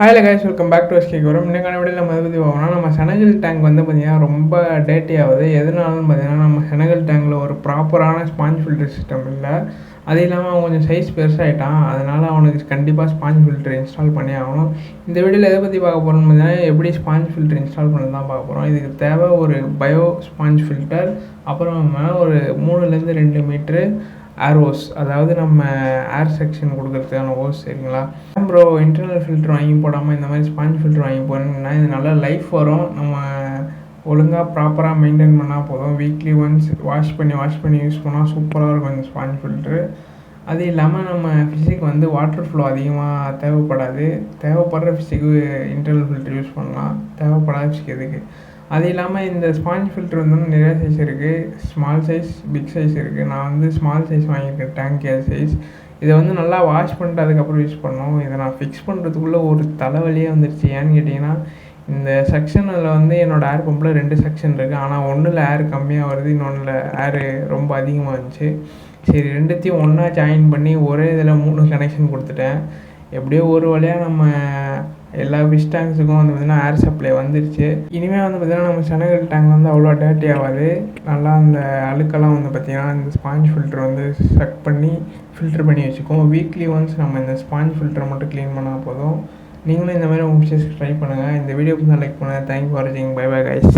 Hi guys, welcome back to S வரும். இன்னைக்கான வீடியோவில் நம்ம எதை பற்றி பார்க்கணும்னா, நம்ம செனகல் டேங்க் வந்து பார்த்திங்கன்னா ரொம்ப டேட்டி ஆகுது. எதனாலன்னு பார்த்தீங்கன்னா, நம்ம செனகல் டேங்கில் ஒரு ப்ராப்பரான ஸ்பாஞ்ச் ஃபில்டர் சிஸ்டம் இல்லை. அது இல்லாமல் அவன் கொஞ்சம் சைஸ் பெருசாகிட்டான். அதனால் அவனுக்கு கண்டிப்பாக ஸ்பாஞ்ச் ஃபில்டர் இன்ஸ்டால் பண்ணி ஆகணும். இந்த வீடியோவில் எதை பற்றி பார்க்க போகிறோம்னு பார்த்தீங்கன்னா, எப்படி ஸ்பாஞ்ச் ஃபில்டர் இன்ஸ்டால் பண்ணி தான் பார்க்க போகிறோம். இதுக்கு தேவை ஒரு பயோ ஸ்பாஞ்ச் ஃபில்டர், அப்புறம் ஒரு 3 to 2 மீட்ரு ஏர் ஹோஸ், அதாவது நம்ம ஏர் செக்ஷன் கொடுக்குறதுக்கான ஹோஸ். சரிங்களா ப்ரோ, இன்டர்னல் ஃபில்டர் வாங்கி போடாமல் இந்த மாதிரி ஸ்பாஞ்ச் ஃபில்டர் வாங்கி போனீங்கன்னா இது நல்லா லைஃப் வரும். நம்ம ஒழுங்காக ப்ராப்பராக மெயின்டைன் பண்ணால் போதும். வீக்லி ஒன்ஸ் வாஷ் பண்ணி யூஸ் பண்ணால் சூப்பராக இருக்கும் இந்த ஸ்பாஞ்ச் ஃபில்ட்ரு. அது இல்லாமல் நம்ம ஃபிஷ்ஷுக்கு வந்து வாட்டர் ஃப்ளோ அதிகமாக தேவைப்படாது. தேவைப்படுற ஃபிஷ்ஷுக்கு இன்டர்னல் ஃபில்டர் யூஸ் பண்ணலாம், தேவைப்படாத ஃபிஷ்ஷுக்கு எதுக்கு. அது இல்லாமல் இந்த ஸ்பாஞ்ச் ஃபில்டர் வந்து நிறையா சைஸ் இருக்குது. ஸ்மால் சைஸ், பிக் சைஸ் இருக்குது. நான் வந்து ஸ்மால் சைஸ் வாங்கியிருக்கேன், டேங்க் கேர் சைஸ். இதை வந்து நல்லா வாஷ் பண்ணிட்டு அதுக்கப்புறம் யூஸ் பண்ணோம். இதை நான் ஃபிக்ஸ் பண்ணுறதுக்குள்ளே ஒரு தலைவலியே வந்துடுச்சு. ஏன்னு கேட்டிங்கன்னா, இந்த செக்ஷனில் வந்து என்னோடய ஏர் பம்பில் 2 செக்ஷன் இருக்குது. ஆனால் ஒன்றில் ஏர் கம்மியாக வருது, இன்னொன்றில் ஏர் ரொம்ப அதிகமாக இருந்துச்சு. சரி, ரெண்டுத்தையும் ஒன்றா ஜாயின் பண்ணி ஒரே இதில் 3 கனெக்ஷன் கொடுத்துட்டேன். எப்படியோ ஒரு வழியாக நம்ம எல்லா ஃபிஷ் டேங்க்ஸுக்கும் வந்து பார்த்திங்கன்னா ஏர் சப்ளை வந்துருச்சு. இனிமேல் வந்து பார்த்திங்கன்னா நம்ம செனகல் டேங்க் வந்து அவ்வளோ டேர்ட்டி ஆகாது. நல்லா அந்த அழுக்கெல்லாம் வந்து பார்த்திங்கன்னா இந்த ஸ்பாஞ்ச் ஃபில்டர் வந்து சக் பண்ணி ஃபில்டர் பண்ணி வச்சுக்கோம். வீக்லி ஒன்ஸ் நம்ம இந்த ஸ்பாஞ்ச் ஃபில்டரை மட்டும் க்ளீன் பண்ணால் போதும். நீங்களும் இந்த மாதிரி உங்கள் ஃபிஷ்ஷஸ்க்கு ட்ரை பண்ணுங்கள். இந்த வீடியோ லைக் பண்ணுங்கள். தேங்க்யூ ஃபார் வாட்சிங். Bye bye guys.